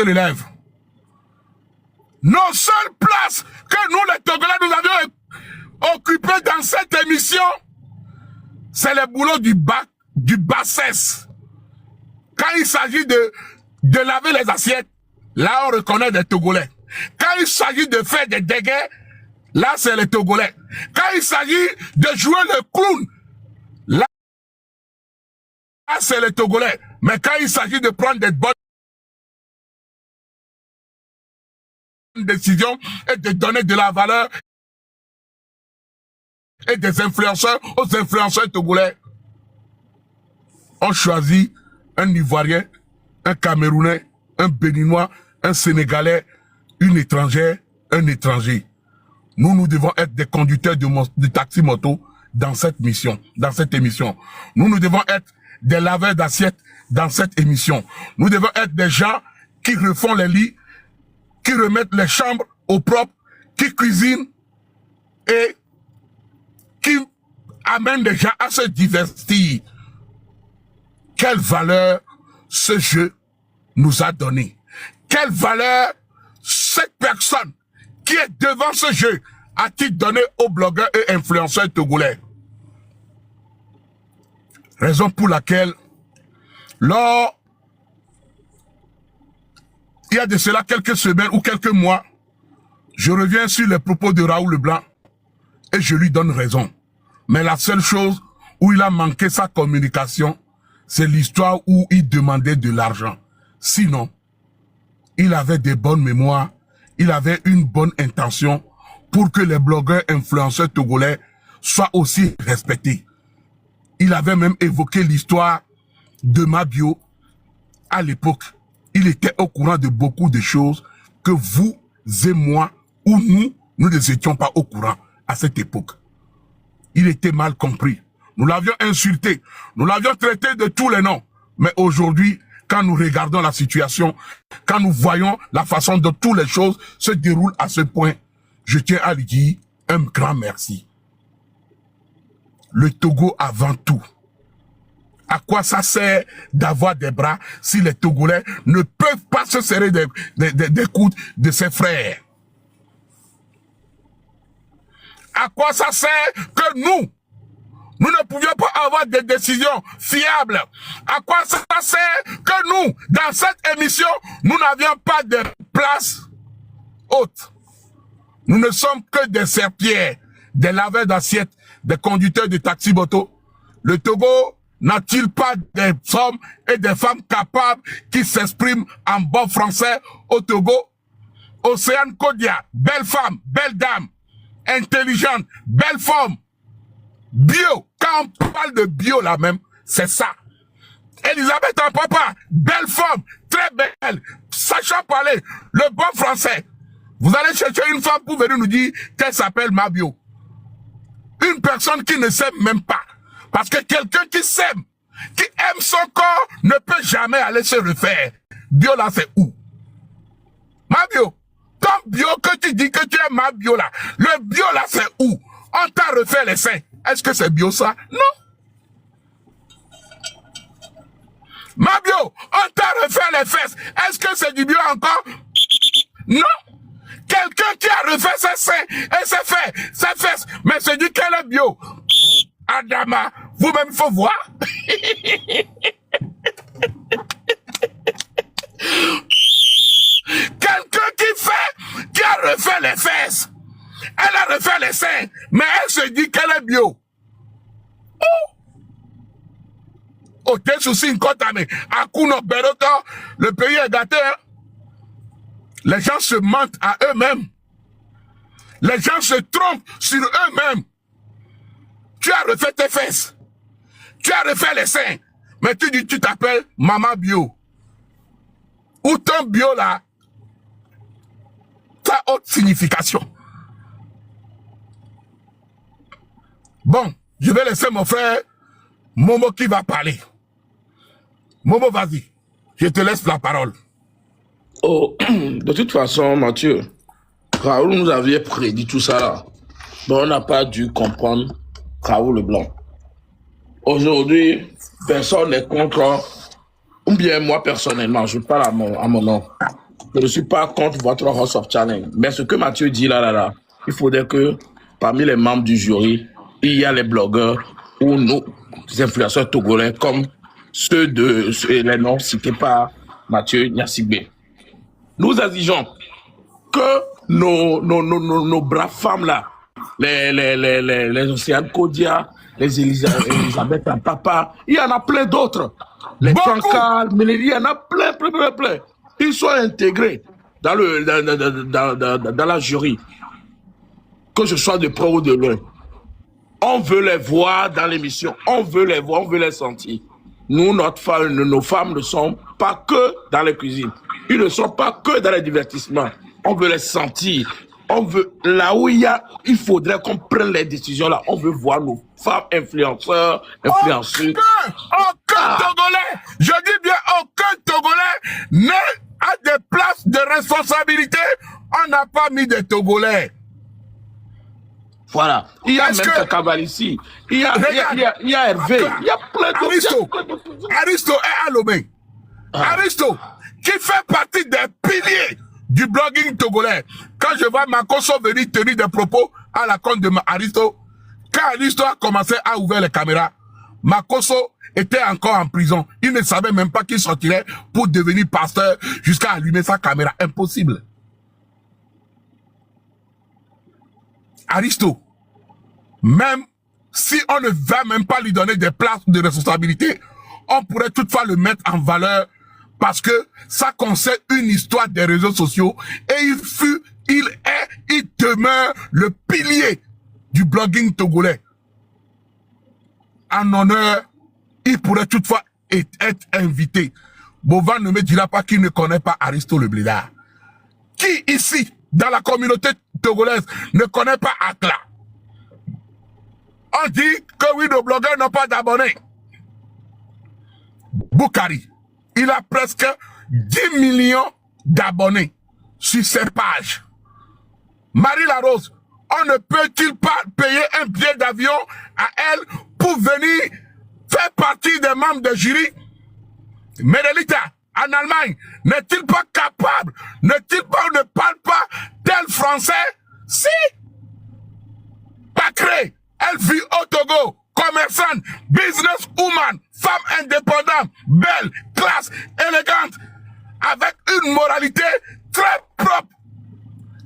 l'élève. Nos seules places que nous, les Togolais, nous avions occupées dans cette émission, c'est le boulot du bassesse. Quand il s'agit de laver les assiettes, là on reconnaît des Togolais. Quand il s'agit de faire des dégâts, là c'est les Togolais. Quand il s'agit de jouer le clown, là c'est les Togolais. Mais quand il s'agit de prendre des bonnes décisions et de donner de la valeur et des influenceurs aux influenceurs togolais, on choisit un Ivoirien, un Camerounais, un Béninois, un Sénégalais, une étrangère, un étranger. Nous devons être des conducteurs de taxi-moto dans cette mission, dans cette émission. Nous devons être des laveurs d'assiettes dans cette émission. Nous devons être des gens qui refont les lits, qui remettent les chambres au propre, qui cuisinent et qui amènent les gens à se divertir. Quelle valeur ce jeu nous a donné? Quelle valeur cette personne qui est devant ce jeu a-t-il donné aux blogueurs et influenceurs togolais? Raison pour laquelle, lors, il y a de cela quelques semaines ou quelques mois, je reviens sur les propos de Raoul Leblanc et je lui donne raison. Mais la seule chose où il a manqué sa communication, c'est l'histoire où il demandait de l'argent. Sinon, il avait des bonnes mémoires, il avait une bonne intention pour que les blogueurs influenceurs togolais soient aussi respectés. Il avait même évoqué l'histoire de Mabio à l'époque. Il était au courant de beaucoup de choses que vous et moi, ou nous ne étions pas au courant à cette époque. Il était mal compris. Nous l'avions insulté. Nous l'avions traité de tous les noms. Mais aujourd'hui, quand nous regardons la situation, quand nous voyons la façon dont toutes les choses se déroulent à ce point, je tiens à lui dire un grand merci. Le Togo avant tout. À quoi ça sert d'avoir des bras si les Togolais ne peuvent pas se serrer des coudes de ses frères? À quoi ça sert que nous ne pouvions pas avoir des décisions fiables? À quoi ça sert que nous, dans cette émission, nous n'avions pas de place haute? Nous ne sommes que des serpillères, des laveurs d'assiettes, des conducteurs de taxi-moto. Le Togo n'a-t-il pas des hommes et des femmes capables qui s'expriment en bon français au Togo? Océane Kodia, belle femme, belle dame, intelligente, belle femme, bio. Quand on parle de bio là même, c'est ça. Elisabeth Papa, belle femme, très belle, sachant parler le bon français. Vous allez chercher une femme pour venir nous dire qu'elle s'appelle Mabio. Une personne qui ne s'aime même pas. Parce que quelqu'un qui s'aime, qui aime son corps, ne peut jamais aller se refaire. Bio là, c'est où? Mabio. Ton bio que tu dis que tu es Mabio là, le bio là, c'est où? On t'a refait les seins. Est-ce que c'est bio ça? Non. Mabio, on t'a refait les fesses. Est-ce que c'est du bio encore? Non. Quelqu'un qui a refait ses seins et ses fesses, mais se dit qu'elle est bio. Adama, vous-même, il faut voir. Quelqu'un qui a refait les fesses. Elle a refait les seins, mais elle se dit qu'elle est bio. Oh, t'es souci une côte à Akuno Beroto, le pays est gâté. Hein? Les gens se mentent à eux-mêmes. Les gens se trompent sur eux-mêmes. Tu as refait tes fesses. Tu as refait les seins. Mais tu dis, tu t'appelles Maman Bio. Ou ton bio là, ça a autre signification. Bon, je vais laisser mon frère Momo qui va parler. Momo, vas-y. Je te laisse la parole. Oh, de toute façon, Mathieu, Raoul nous avait prédit tout ça là. Mais on n'a pas dû comprendre Raoul Leblanc. Aujourd'hui, personne n'est contre, ou bien moi personnellement, je parle à mon nom. Je ne suis pas contre votre House of Challenge. Mais ce que Mathieu dit là, il faudrait que parmi les membres du jury, il y a les blogueurs ou nos influenceurs togolais comme ceux les noms cités par Mathieu Nyassigbe. Nous exigeons que nos braves femmes là, les Océane Kodia, les Elisabeth Papa, il y en a plein d'autres. Les Tchankal, il y en a plein. Ils sont intégrés dans la jury. Que ce soit de près ou de loin. On veut les voir dans l'émission. On veut les voir, on veut les sentir. Nous, nos femmes ne sont pas que dans les cuisines. Ils ne sont pas que dans les divertissements. On veut les sentir. On veut, là où il faudrait qu'on prenne les décisions, là, on veut voir nos femmes influenceuses. Aucun Togolais, je dis bien aucun Togolais n'est à des places de responsabilité. On n'a pas mis des Togolais. Voilà. Il y a même Kakabal ici. Il y a Hervé. Il y a plein d'autres. Aristo est à Lomé. Aristo, qui fait partie des piliers du blogging togolais. Quand je vois Makoso venir tenir des propos à la compte de Aristo, quand Aristo a commencé à ouvrir les caméras, Makoso était encore en prison. Il ne savait même pas qu'il sortirait pour devenir pasteur jusqu'à allumer sa caméra. Impossible. Aristo, même si on ne va même pas lui donner des places de responsabilité, on pourrait toutefois le mettre en valeur parce que ça concerne une histoire des réseaux sociaux et il demeure le pilier du blogging togolais. En honneur, il pourrait toutefois être invité. Bovan ne me dira pas qu'il ne connaît pas Aristo le Blédard. Qui ici, dans la communauté togolaise, ne connaît pas Akla? On dit que oui, nos blogueurs n'ont pas d'abonnés. Boukari, il a presque 10 millions d'abonnés sur ses pages. Marie Larose, on ne peut-il pas payer un billet d'avion à elle pour venir faire partie des membres de jury? Medelita, en Allemagne, n'est-il pas capable, n'est-il pas ou ne parle pas tel français? Si! Pacré, elle vit au Togo, commerçante, businesswoman, femme indépendante, belle, classe, élégante, avec une moralité très propre,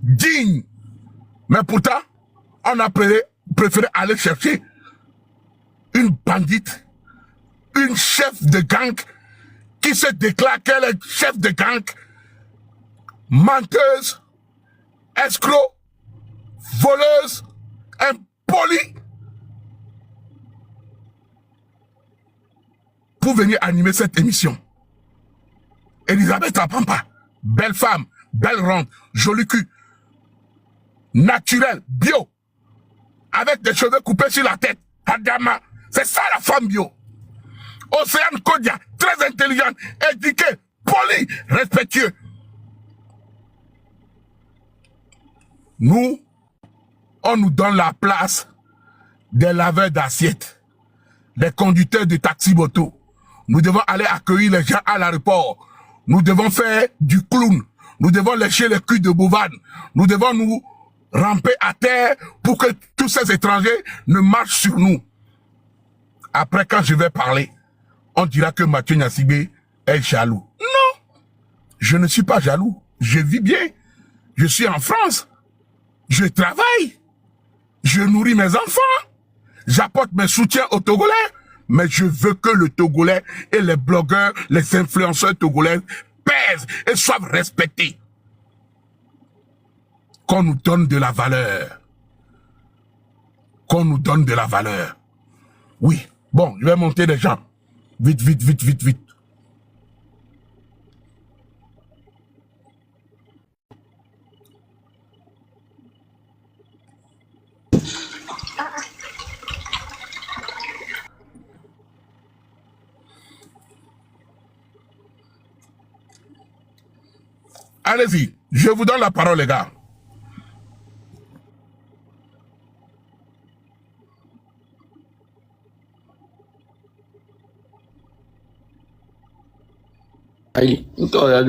digne. Mais pourtant, on a préféré aller chercher une bandite, une chef de gang, qui se déclare qu'elle est chef de gang, menteuse, escroc, voleuse, impolie, pour venir animer cette émission. Elisabeth Apampa, belle femme, belle ronde, joli cul, naturel, bio, avec des cheveux coupés sur la tête, Adama, c'est ça la femme bio. Océane Kodia, très intelligente, éduquée, polie, respectueux. Nous, on nous donne la place des laveurs d'assiettes, des conducteurs de taxi-moto. Nous devons aller accueillir les gens à l'aéroport. Nous devons faire du clown. Nous devons lécher les culs de bovane. Nous devons nous ramper à terre pour que tous ces étrangers ne marchent sur nous. Après, quand je vais parler, on dira que Mathieu Nyassigbe est jaloux. Non, je ne suis pas jaloux. Je vis bien. Je suis en France. Je travaille. Je nourris mes enfants. J'apporte mes soutiens aux Togolais. Mais je veux que le Togolais et les blogueurs, les influenceurs togolais pèsent et soient respectés. Qu'on nous donne de la valeur. Qu'on nous donne de la valeur. Oui. Bon, je vais monter les gens. Vite, vite, vite, vite, vite. Allez-y, je vous donne la parole, les gars. Aïe, toi,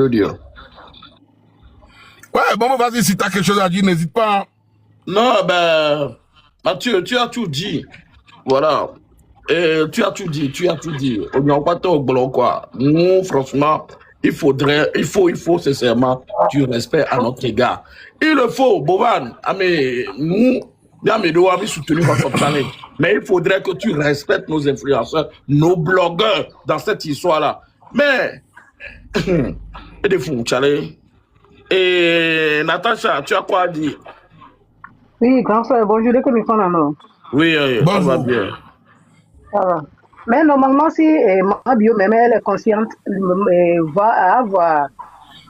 Ouais, bon, vas-y, si tu as quelque chose à dire, n'hésite pas. Hein. Non, ben, Mathieu, tu as tout dit. Voilà. Et tu as tout dit, On n'a pas au blanc, quoi. Nous, franchement, il faut sincèrement du respect à notre égard. Il le faut, Bovan. Mais nous, nous avons soutenu votre challenge. Mais il faudrait que tu respectes nos influenceurs, nos blogueurs dans cette histoire-là. Mais, et des fous, challenge. Et Natacha, tu as quoi à dire? Oui, grand frère, bonjour, que nous faisons. Oui, ça va bien. Ça va. Mais normalement, si ma bio, même elle est consciente, va avoir,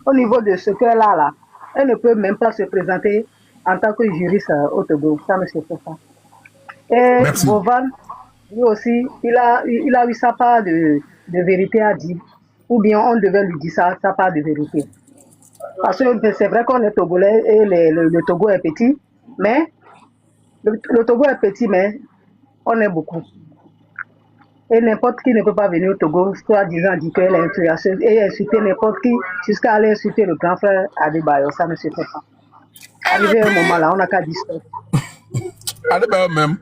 au niveau de ce qu'elle a là, elle ne peut même pas se présenter en tant que juriste au Togo. Ça ne se fait pas. Et Merci. Bovan, lui aussi, il a eu sa part de vérité à dire. Ou bien on devait lui dire sa part de vérité. Parce que c'est vrai qu'on est Togolais et le Togo est petit, mais le Togo est petit, mais on est beaucoup. Et n'importe qui ne peut pas venir au Togo, soit disant dit qu'elle est influenceuse et insulter n'importe qui jusqu'à aller insulter le grand frère Adebayo. Ça ne se fait pas. Arrivé à un moment là, on n'a qu'à dire ça. Adebayo même,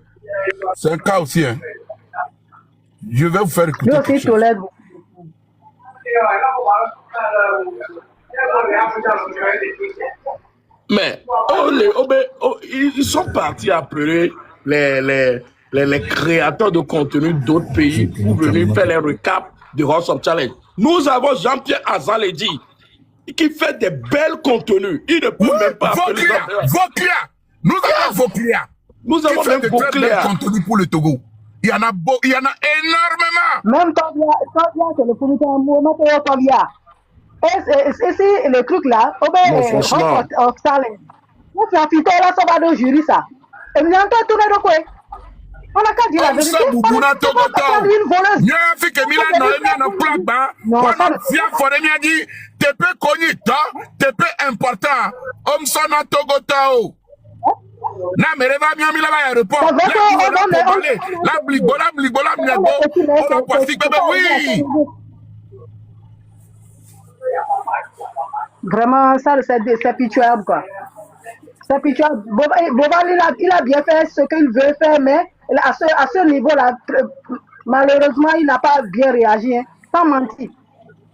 c'est un cas aussi. Hein. Je vais vous faire écouter. Lui aussi tolère. Mais ils sont partis appeler les créateurs de contenu d'autres pays pour venir faire les recaps de House of Challenge. Nous avons Jean-Pierre Azaledi qui fait des belles contenus. Il ne peut même pas appeler Voclia. Nous avons Voclia. Nous avons même de très belles contenus pour le Togo. Il y en a énormément. Même quand il y a c'est le comité en moment pour Tobia. Et c'est le truc là, au House of Challenge. Moi, je suis affilié là, ça va de jury ça. Et nous avons tourné de quoi? On a qu'à dire la vérité. On a une voleuse. Nous avons fait que Milan n'a pas plaque bas. On a fait un dit, t'es peu connu, t'es peu important. Homme son a Togotao. Na mere va mi amila ba aéroport. La bligola miago. On a pas bébé oui. Vraiment ça c'est pitoyable quoi. C'est pitoyable. Boban il a bien fait ce qu'il veut faire mais à ce niveau-là, malheureusement, il n'a pas bien réagi, hein, sans mentir.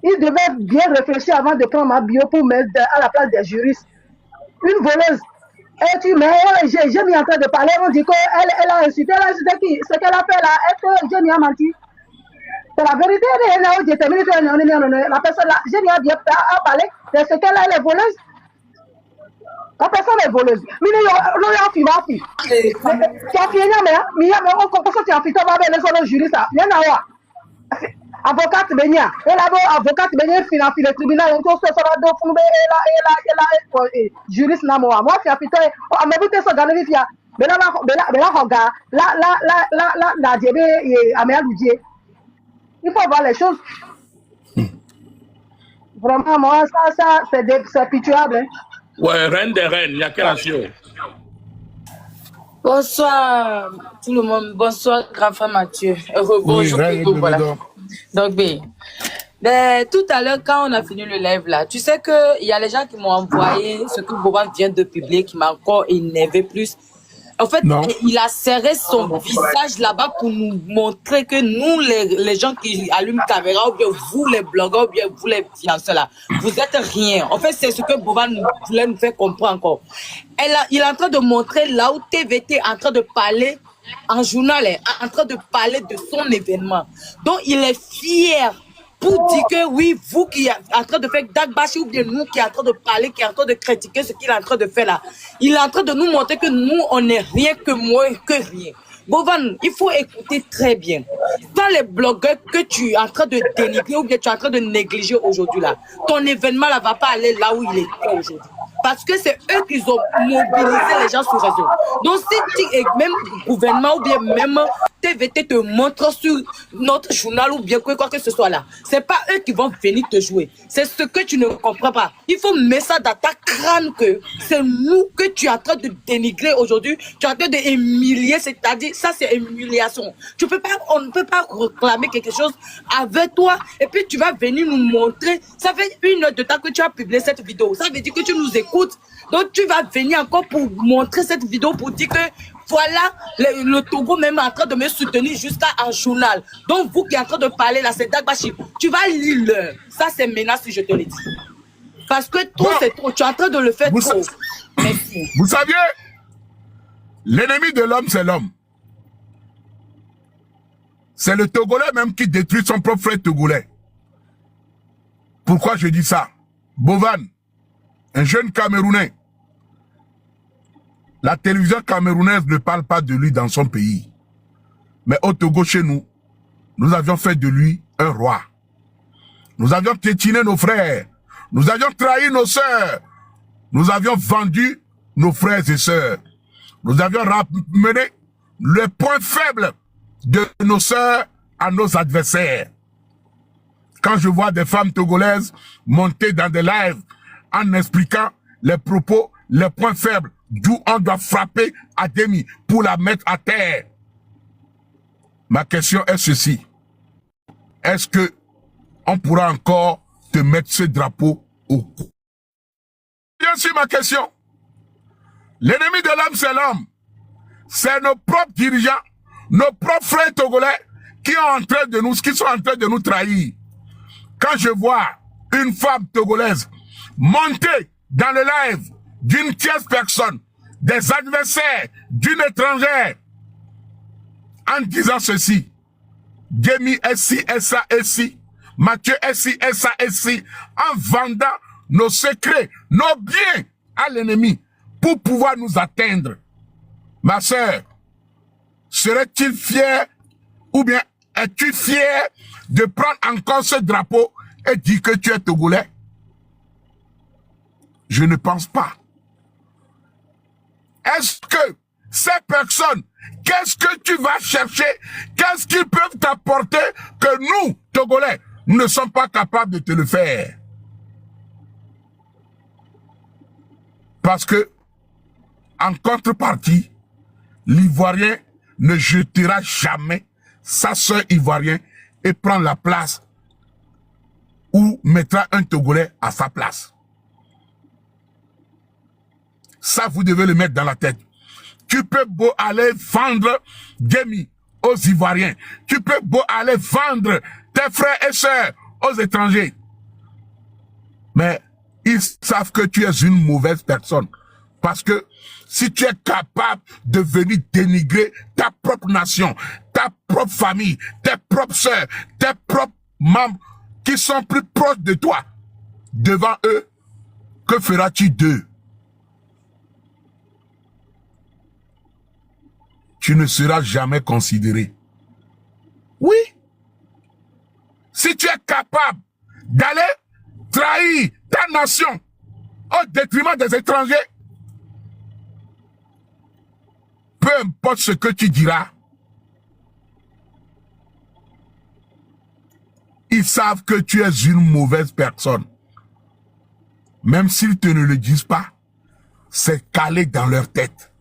Il devait bien réfléchir avant de prendre ma bio pour mettre à la place des juristes. Une voleuse. Et tu mets, j'ai mis en train de parler, on dit qu'elle a insulté, qui? Ce qu'elle a fait là, est-ce que Jenny a menti? C'est la vérité, la personne là, Jenny a bien parlé, c'est ce qu'elle a, elle est voleuse. La personne est voleuse. Mais nous, on a fait ma fille. Tu as fait mais on comprend que tu as fait les juristes. Il y en a quoi? Avocate Benia. Elle a avocate Benia, le tribunal, on se sera de fondé, et juriste Namoa. Moi, tu as fait, mais vous êtes sorti de la mais là, regarde, la DB et Améa Loudier. Il faut voir les choses. Vraiment, moi, ça, c'est pitoyable. Ouais, reine des reines, il y a quelle nation? Bonsoir tout le monde, bonsoir grand frère Mathieu. Bonjour Pico, voilà. Donc, tout à l'heure, quand on a fini le live là, tu sais qu'il y a les gens qui m'ont envoyé ce que Boban vient de publier qui m'a encore énervé plus. En fait, il a serré son visage là-bas pour nous montrer que nous, les gens qui allument caméra, ou bien vous, les blogueurs, ou bien vous, les financeurs là, vous êtes rien. En fait, c'est ce que Boban voulait nous faire comprendre encore. Il est en train de montrer là où TVT est en train de parler en journal, en train de parler de son événement. Donc, il est fier pour dire que oui, vous qui êtes en train de faire Dagbashi ou bien nous qui est en train de parler, qui est en train de critiquer ce qu'il est en train de faire là. Il est en train de nous montrer que nous, on n'est rien que moins que rien. Bovan, il faut écouter très bien. Dans les blogueurs que tu es en train de dénigrer ou bien tu es en train de négliger aujourd'hui là, ton événement là va pas aller là où il est aujourd'hui. Parce que c'est eux qui ont mobilisé les gens sur réseau. Donc si même gouvernement ou bien même TVT te montre sur notre journal ou bien quoi que ce soit là, c'est pas eux qui vont venir te jouer. C'est ce que tu ne comprends pas. Il faut mettre ça dans ta crâne que c'est nous que tu es en train de dénigrer aujourd'hui. Tu es en train d'humilier, c'est-à-dire ça c'est humiliation. On ne peut pas réclamer quelque chose avec toi et puis tu vas venir nous montrer. Ça fait 1 heure de temps que tu as publié cette vidéo. Ça veut dire que tu nous écoutes. t'écoute. Donc tu vas venir encore pour montrer cette vidéo pour dire que voilà, le Togo même est en train de me soutenir jusqu'à un journal. Donc vous qui êtes en train de parler là, c'est Dagbashi. Tu vas lire l'heure. Ça c'est menace si je te le dis. Parce que tout c'est trop. Tu es en train de le faire trop. Merci. Vous saviez, l'ennemi de l'homme c'est l'homme. C'est le Togolais même qui détruit son propre frère togolais. Pourquoi je dis ça? Bovan, un jeune Camerounais. La télévision camerounaise ne parle pas de lui dans son pays. Mais au Togo, chez nous, nous avions fait de lui un roi. Nous avions piétiné nos frères. Nous avions trahi nos sœurs. Nous avions vendu nos frères et sœurs. Nous avions ramené les points faibles de nos sœurs à nos adversaires. Quand je vois des femmes togolaises monter dans des lives en expliquant les propos, les points faibles, d'où on doit frapper à demi pour la mettre à terre. Ma question est ceci. Est-ce que on pourra encore te mettre ce drapeau au cou? Bien sûr, ma question. L'ennemi de l'homme, c'est l'homme. C'est nos propres dirigeants, nos propres frères togolais qui sont en train de nous trahir. Quand je vois une femme togolaise monter dans le live d'une tierce personne, des adversaires d'une étrangère, en disant ceci, Demi SI, SA, SI, Mathieu SI, SA, SI, en vendant nos secrets, nos biens à l'ennemi pour pouvoir nous atteindre. Ma sœur, serais-tu fier ou bien es-tu fier de prendre encore ce drapeau et dire que tu es togolais? Je ne pense pas. Est-ce que ces personnes, qu'est-ce que tu vas chercher? Qu'est-ce qu'ils peuvent t'apporter que nous, Togolais, nous ne sommes pas capables de te le faire? Parce que, en contrepartie, l'Ivoirien ne jetera jamais sa sœur ivoirienne et prend la place ou mettra un Togolais à sa place. Ça, vous devez le mettre dans la tête. Tu peux beau aller vendre Demi aux Ivoiriens. Tu peux beau aller vendre tes frères et sœurs aux étrangers. Mais ils savent que tu es une mauvaise personne. Parce que si tu es capable de venir dénigrer ta propre nation, ta propre famille, tes propres sœurs, tes propres membres qui sont plus proches de toi, devant eux, que feras-tu d'eux? Tu ne seras jamais considéré. Oui. Si tu es capable d'aller trahir ta nation au détriment des étrangers, peu importe ce que tu diras, ils savent que tu es une mauvaise personne. Même s'ils te ne le disent pas, c'est calé dans leur tête.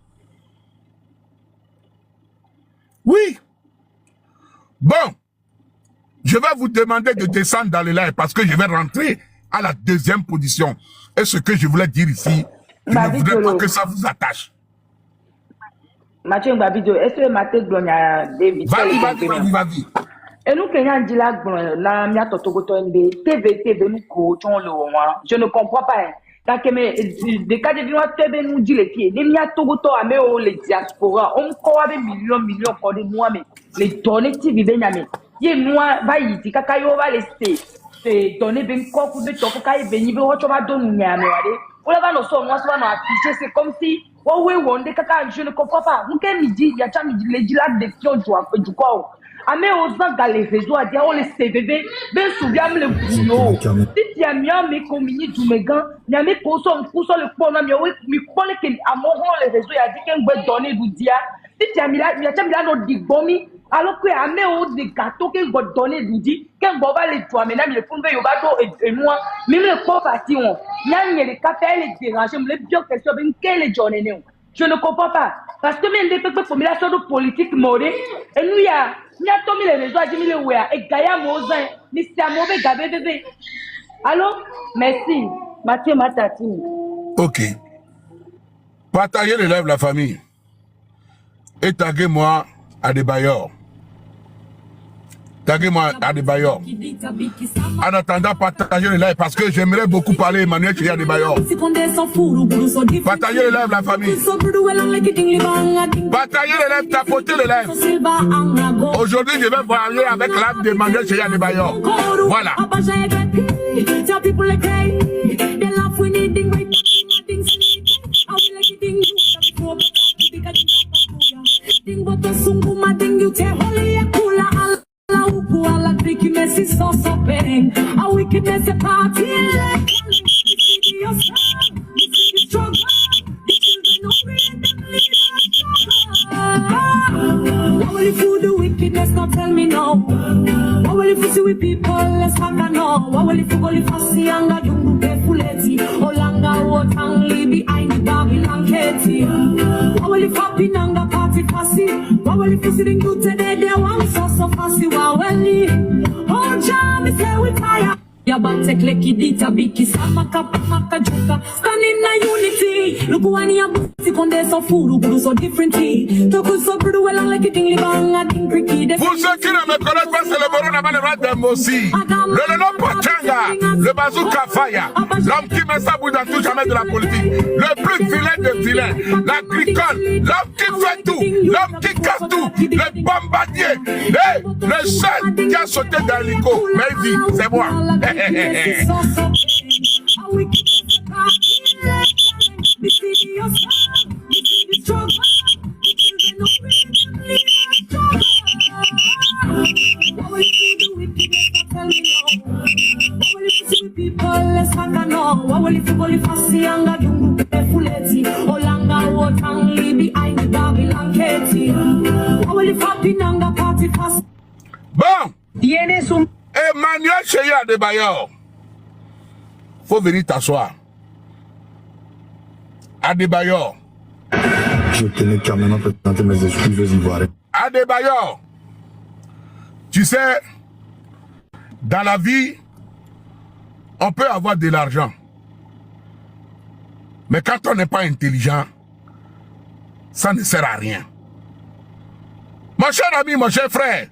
Oui. Bon, je vais vous demander de descendre dans le live parce que je vais rentrer à la deuxième position. Et ce que je voulais dire ici, je ne voudrais pas que ça vous attache. Mathieu Mbabido, est-ce que Mathieu Glonia David? Vas-y. Et nous, Kenyan dit là, la mia totogoto NB, TV, nous coachons le roi. Je ne comprends pas. Dans des cas de vinois, TV nous dit les pieds. Les mia togoto à les diaspora. On croit des millions pour des mois, mais les données qui vivent n'amé. Yé moi, va y dire, kakayo va laisser. C'est donner ben quoi pour de toko kay beni be hocho ma donu nyame wade. On va nos son moi soit affiché, c'est comme si ouais wonde kaka je ne comprends pas. Nous qu'est midi, il y a cha midi les dilades de qui on doit du quoi. Amé osant dans les réseaux à dire on les CVV, ben souviens le boulot. Si tu as mis mes communis du mégan, il y a mes courses le pont, mi connaît que à mon les réseaux il a dit qu'on va donner du dia. Si tu as mis là, il y a cha mis là notre digomi. Alors que amé au des gâteaux qu'il va donner du dit, qu'un boba les toi maintenant il faut me yobato et moi, même le pauvre parti on. Il y a les cafés les déranger, me les bien question ben quelle journée nous. Je ne comprends pas. Parce que même des peuples formulation de politique morée, et nous, il y a tombé les réseaux à 10 000 euros, et Gaïa Mozin, ni c'est un mauvais gabé bébé. Alors, merci, Mathieu Matati. Ok. Partagez les lives, la famille. Et taguez-moi à des bailleurs. Taguez-moi à des bailleurs. En attendant, partagez les lives parce que j'aimerais beaucoup parler Emmanuel qui a des bailleurs. Partagez les lives, la famille. Partagez les lives, tapotez les lives. Aujourd'hui, je vais voyager avec l'âme d'Emmanuel qui a des bailleurs. Voilà. What will if you do wickedness, not tell me no. What will if you see with people, let's fuck no. What will if you go live fussy and go do fuleti? Olanga wotangli behind the Babylon Katie. What will if happy nanga party fussy? What will if you see the good today, they want so fussy? Wow, oh, jam, me say we tired. Yabate kleki dita biki sama kapa makajuka standing na unity lukuani abuti konde so furu buru so differently toku so buru wela like it in libanga ding cricket. Pour ceux qui ne me connaissent pas, c'est le baron avant le roi d'Emossi, le Lolo Pachanga, le bazooka Faya, l'homme qui met sa bouche dans tout jamais de la politique, le plus vilain de vilains, l'agricole, l'homme qui fait tout, l'homme qui casse tout, le bombardier, le seul qui a sauté dans l'hélico, mais il dit, c'est moi. Bon, Emmanuel Cheya de Bayor, faut venir t'asseoir. Adebayor. Je tenais quand même à présenter mes excuses aux Ivoiriens. Adebayor, tu sais, dans la vie, on peut avoir de l'argent. Mais quand on n'est pas intelligent, ça ne sert à rien. Mon cher ami, mon cher frère,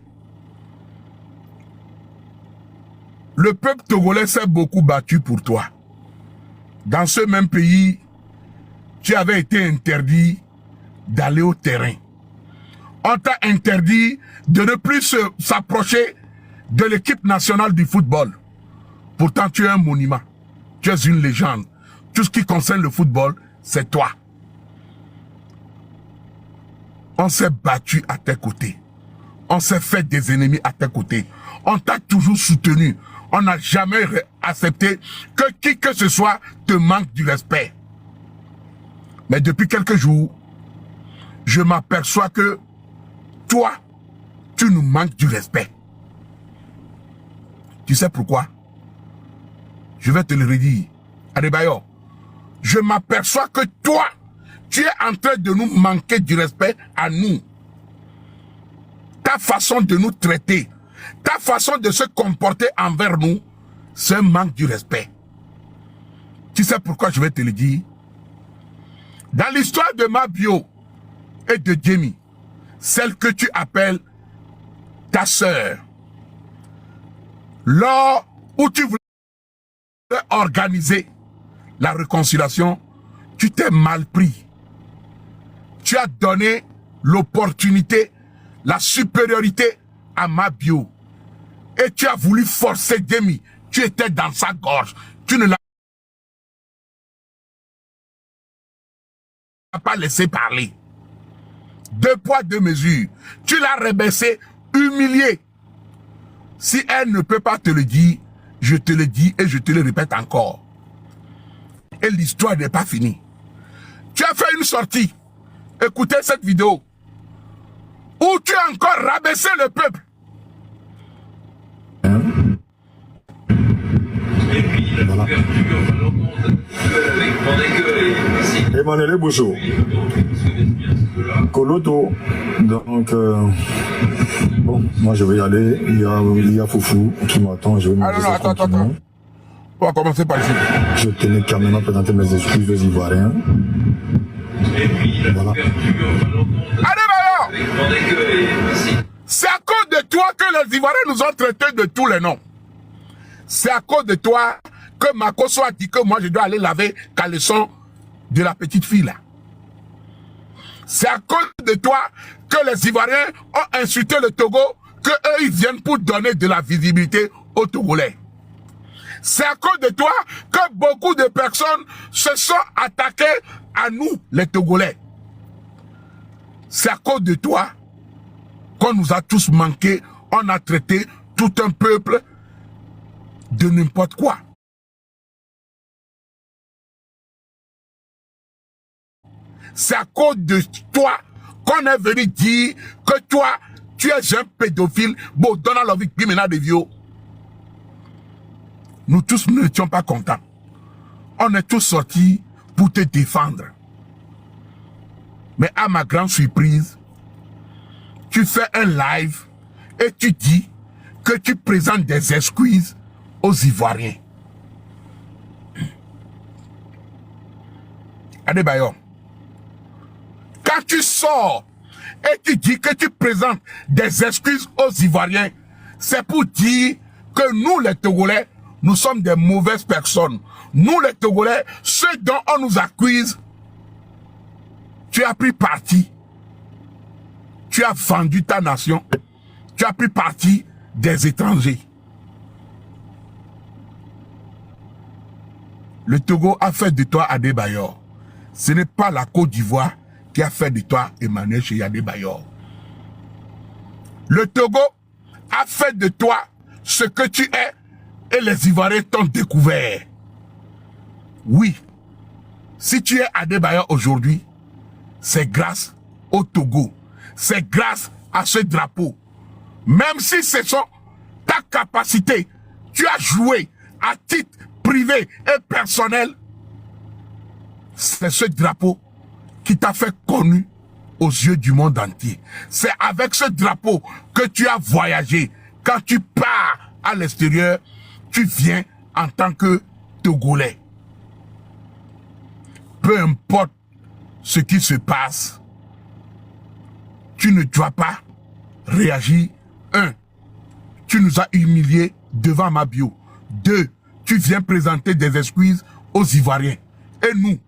le peuple togolais s'est beaucoup battu pour toi. Dans ce même pays, tu avais été interdit d'aller au terrain. On t'a interdit de ne plus s'approcher de l'équipe nationale du football. Pourtant, tu es un monument. Tu es une légende. Tout ce qui concerne le football, c'est toi. On s'est battu à tes côtés. On s'est fait des ennemis à tes côtés. On t'a toujours soutenu. On n'a jamais accepté que qui que ce soit te manque du respect. Mais depuis quelques jours, je m'aperçois que toi, tu nous manques du respect. Tu sais pourquoi? Je vais te le redire. Adebayor, je m'aperçois que toi, tu es en train de nous manquer du respect à nous. Ta façon de nous traiter, ta façon de se comporter envers nous, c'est un manque du respect. Tu sais pourquoi je vais te le dire? Dans l'histoire de Mabio et de Jamie, celle que tu appelles ta sœur, lors où tu voulais organiser la réconciliation, tu t'es mal pris. Tu as donné l'opportunité, la supériorité à Mabio. Et tu as voulu forcer Jamie. Tu étais dans sa gorge. Tu ne l'as pas laissé parler. 2 poids, 2 mesures. Tu l'as rebaissé, humilié. Si elle ne peut pas te le dire, je te le dis et je te le répète encore. Et l'histoire n'est pas finie. Tu as fait une sortie. Écoutez cette vidéo. Où tu as encore rabaissé le peuple. Voilà. Emmanuel Bouchot. Koloto. Donc, bon, moi je vais y aller. Il y a Foufou qui m'attend. Je vais me attends. On va commencer par ici. Je tenais quand même à présenter mes excuses aux Ivoiriens. Voilà. Allez, c'est à cause de toi que les Ivoiriens nous ont traités de tous les noms. C'est à cause de toi que Makoso a dit que moi je dois aller laver caleçon de la petite fille là. C'est à cause de toi que les Ivoiriens ont insulté le Togo, que eux ils viennent pour donner de la visibilité aux Togolais. C'est à cause de toi que beaucoup de personnes se sont attaquées à nous, les Togolais. C'est à cause de toi qu'on nous a tous manqué, on a traité tout un peuple de n'importe quoi. C'est à cause de toi qu'on est venu dire que toi, tu es un pédophile. Bon, Donald Lovic, Bimena de Vio. Nous tous, nous n'étions pas contents. On est tous sortis pour te défendre. Mais à ma grande surprise, tu fais un live et tu dis que tu présentes des excuses aux Ivoiriens. Adebayo, quand tu sors et tu dis que tu présentes des excuses aux Ivoiriens, c'est pour dire que nous les Togolais, nous sommes des mauvaises personnes. Nous les Togolais, ceux dont on nous accuse, tu as pris parti. Tu as vendu ta nation. Tu as pris parti des étrangers. Le Togo a fait de toi Adebayor. Ce n'est pas la Côte d'Ivoire qui a fait de toi Emmanuel Adebayor. Le Togo a fait de toi ce que tu es et les Ivoiriens t'ont découvert. Oui, si tu es Adebayor aujourd'hui, c'est grâce au Togo. C'est grâce à ce drapeau. Même si ce sont ta capacité, tu as joué à titre privé et personnel, c'est ce drapeau qui t'a fait connu aux yeux du monde entier. C'est avec ce drapeau que tu as voyagé. Quand tu pars à l'extérieur, tu viens en tant que Togolais. Peu importe ce qui se passe, tu ne dois pas réagir. 1. Tu nous as humiliés devant ma bio. 2. Tu viens présenter des excuses aux Ivoiriens. Et nous,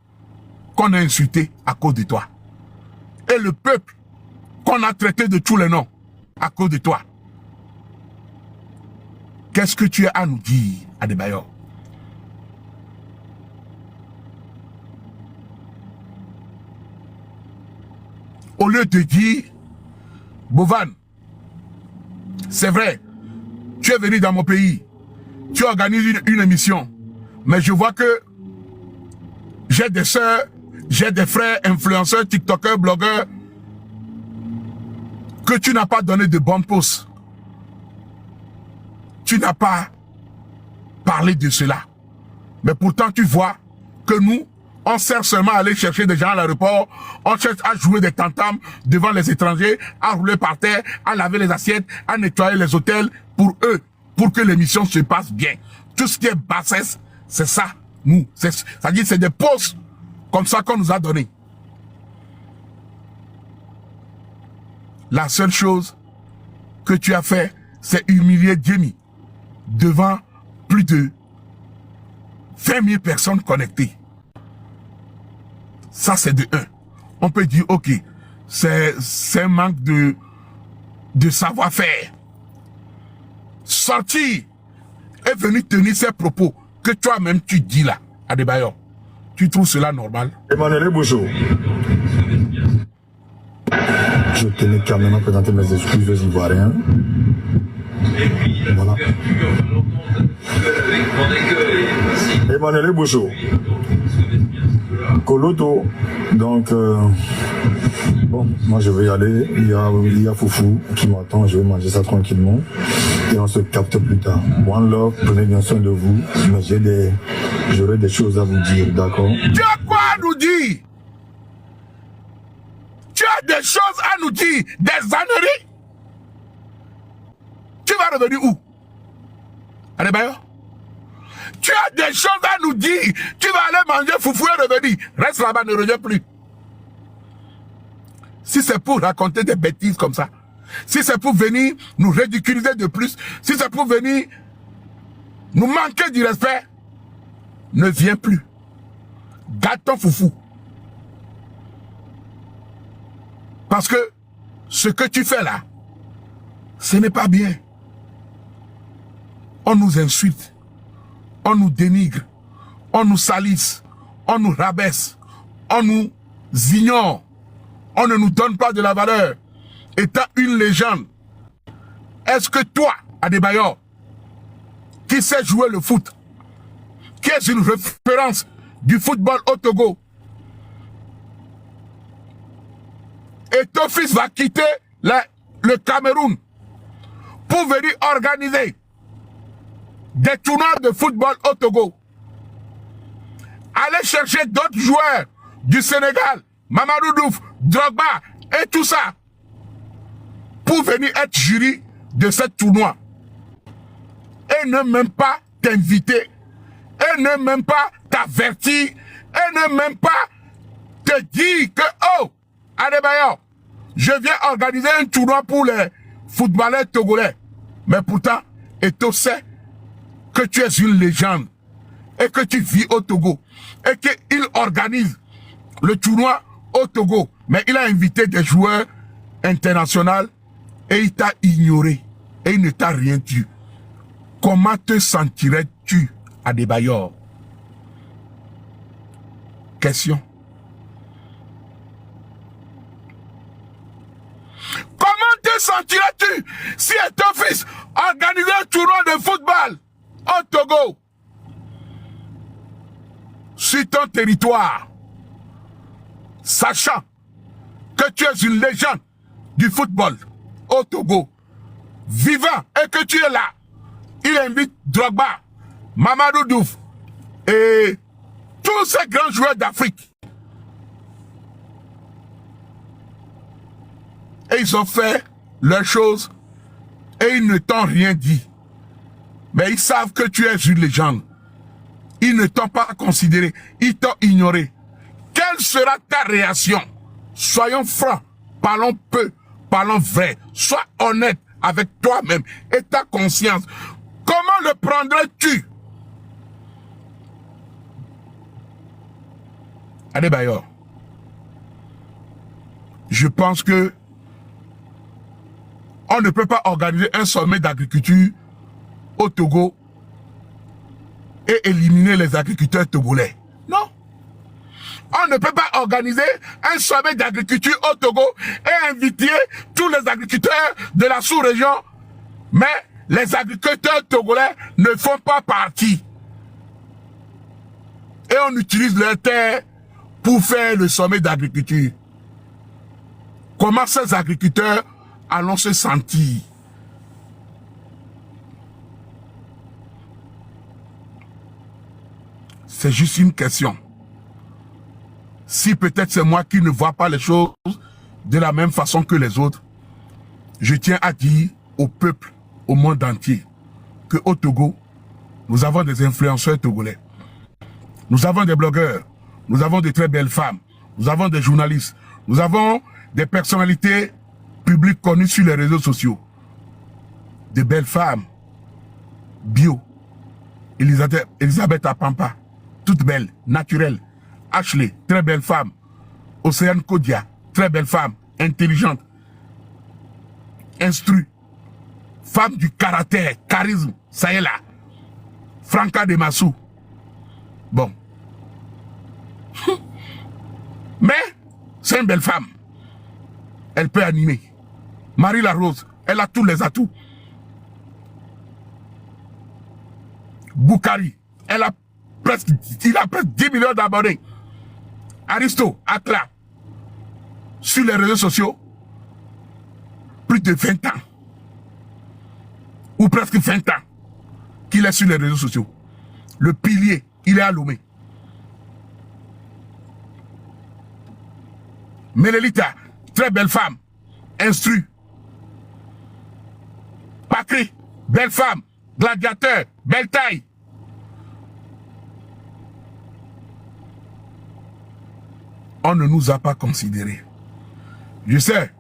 qu'on a insultés à cause de toi. Et le peuple qu'on a traité de tous les noms à cause de toi. Qu'est-ce que tu as à nous dire, Adebayor? Au lieu de dire, Bovan, c'est vrai, tu es venu dans mon pays, tu organises une émission, mais je vois que j'ai des soeurs, j'ai des frères, influenceurs, tiktokers, blogueurs, que tu n'as pas donné de bons posts. Tu n'as pas parlé de cela. Mais pourtant, tu vois que nous, on sert seulement à aller chercher des gens à l'aéroport, on cherche à jouer des tam-tams devant les étrangers, à rouler par terre, à laver les assiettes, à nettoyer les hôtels pour eux, pour que l'émission se passe bien. Tout ce qui est bassesse, c'est ça, nous. C'est-à-dire c'est des posts comme ça qu'on nous a donné. La seule chose que tu as fait, c'est humilier Djemi devant plus de 20 000 personnes connectées. Ça, c'est de 1. On peut dire, ok, c'est un manque de savoir-faire. Sortir est venu tenir ces propos que toi-même tu dis là, Adebayor. Tu trouves cela normal? Emmanuel Bouchot. Je tenais quand même à présenter mes excuses aux Ivoiriens. Voilà. Emmanuel Bouchot. Koloto. Donc, bon, moi je vais y aller. Il y a Foufou qui m'attend. Je vais manger ça tranquillement. Et on se capte plus tard. One love, prenez bien soin de vous. Mais j'aurai des choses à vous dire, d'accord? Tu as quoi à nous dire? Tu as des choses à nous dire? Des âneries? Tu vas revenir où? Adebayor? tu as des choses à nous dire, tu vas aller manger foufou et revenir. Reste là-bas, ne reviens plus. Si c'est pour raconter des bêtises comme ça, si c'est pour venir nous ridiculiser de plus, si c'est pour venir nous manquer du respect, ne viens plus. Garde ton foufou. Parce que ce que tu fais là, ce n'est pas bien. On nous insulte, on nous dénigre, on nous salisse, on nous rabaisse, on nous ignore, on ne nous donne pas de la valeur. Étant une légende, est-ce que toi, Adebayor, qui sais jouer le foot, qui est une référence du football au Togo, et ton fils va quitter le Cameroun pour venir organiser des tournois de football au Togo, aller chercher d'autres joueurs du Sénégal, Mamadou Diouf, Drogba et tout ça, pour venir être jury de ce tournoi. Et ne même pas t'inviter, et ne même pas t'avertir, et ne même pas te dire que, oh, Adebayor, je viens organiser un tournoi pour les footballeurs togolais. Mais pourtant, Eto'o sait que tu es une légende et que tu vis au Togo et qu'il organise le tournoi au Togo. Mais il a invité des joueurs internationaux et il t'a ignoré et il ne t'a rien dit. Comment te sentirais-tu, Adebayor? Question. Comment te sentirais-tu si ton fils organisait un tournoi de football au Togo, sur ton territoire, sachant que tu es une légende du football au Togo, vivant, et que tu es là? Il invite Drogba, Mamadou Diouf et tous ces grands joueurs d'Afrique. Et ils ont fait leurs choses et ils ne t'ont rien dit. Mais ils savent que tu es une légende. Ils ne t'ont pas considéré, ils t'ont ignoré. Quelle sera ta réaction? Soyons francs, parlons peu, parlons vrai. Sois honnête avec toi-même et ta conscience. Comment le prendrais-tu? Adebayor, je pense que on ne peut pas organiser un sommet d'agriculture au Togo et éliminer les agriculteurs togolais. Non. On ne peut pas organiser un sommet d'agriculture au Togo et inviter tous les agriculteurs de la sous-région, mais les agriculteurs togolais ne font pas partie. Et on utilise leurs terres pour faire le sommet d'agriculture. Comment ces agriculteurs allons se sentir? C'est juste une question. Si peut-être c'est moi qui ne vois pas les choses de la même façon que les autres, je tiens à dire au peuple, au monde entier, que au Togo, nous avons des influenceurs togolais. Nous avons des blogueurs, nous avons de très belles femmes, nous avons des journalistes, nous avons des personnalités publiques connues sur les réseaux sociaux. De belles femmes, bio, Elisabeth Apampa, toute belle, naturelle. Ashley, très belle femme. Océane Kodia, très belle femme, intelligente, instruite, femme du caractère, charisme, ça y est là. Franca Demassou. Bon. Mais, c'est une belle femme. Elle peut animer. Marie Larose, elle a tous les atouts. Boukari, il a presque 10 millions d'abonnés. Aristo, Atla, sur les réseaux sociaux, plus de 20 ans. Ou presque 20 ans qu'il est sur les réseaux sociaux. Le pilier, il est à Lomé. Mélélita, très belle femme, instruite. Pakri, belle femme, gladiateur, belle taille. on ne nous a pas considérés. Je sais,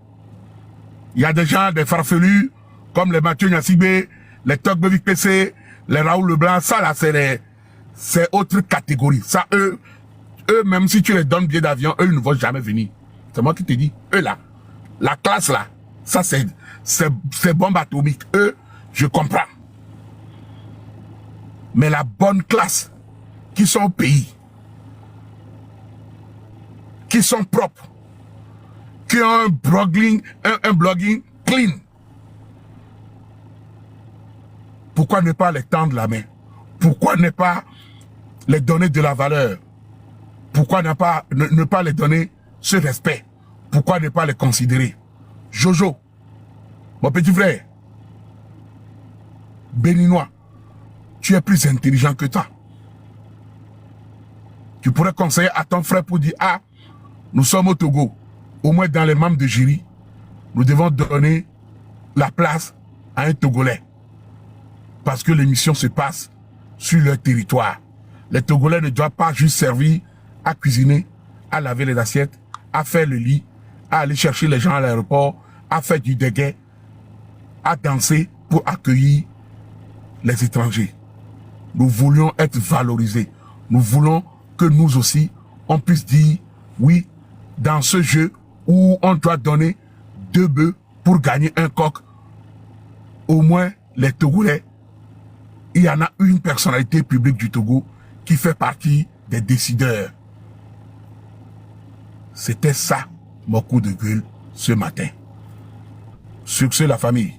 il y a des gens, des farfelus, comme les Mathieu Nyassibé, les Tokbevik PC, les Raoul Leblanc, ça là, c'est autre catégorie. Ça, eux, même si tu les donnes billet d'avion, eux, ils ne vont jamais venir. C'est moi qui te dis, eux là, la classe là, ça c'est bombe atomique. Eux, je comprends. Mais la bonne classe, qui sont au pays, qui sont propres, qui ont un blogging clean. Pourquoi ne pas les tendre la main? Pourquoi ne pas les donner de la valeur? Pourquoi ne pas les donner ce respect? Pourquoi ne pas les considérer? Jojo, mon petit frère, béninois, tu es plus intelligent que toi. Tu pourrais conseiller à ton frère pour dire, ah, nous sommes au Togo, au moins dans les membres de jury, nous devons donner la place à un Togolais. Parce que l'émission se passe sur leur territoire. Les Togolais ne doivent pas juste servir à cuisiner, à laver les assiettes, à faire le lit, à aller chercher les gens à l'aéroport, à faire du déguet, à danser pour accueillir les étrangers. Nous voulions être valorisés. Nous voulons que nous aussi, on puisse dire, oui, dans ce jeu où on doit donner 2 bœufs pour gagner un coq, au moins les Togolais, il y en a une personnalité publique du Togo qui fait partie des décideurs. C'était ça, mon coup de gueule, ce matin. Sur ce, la famille.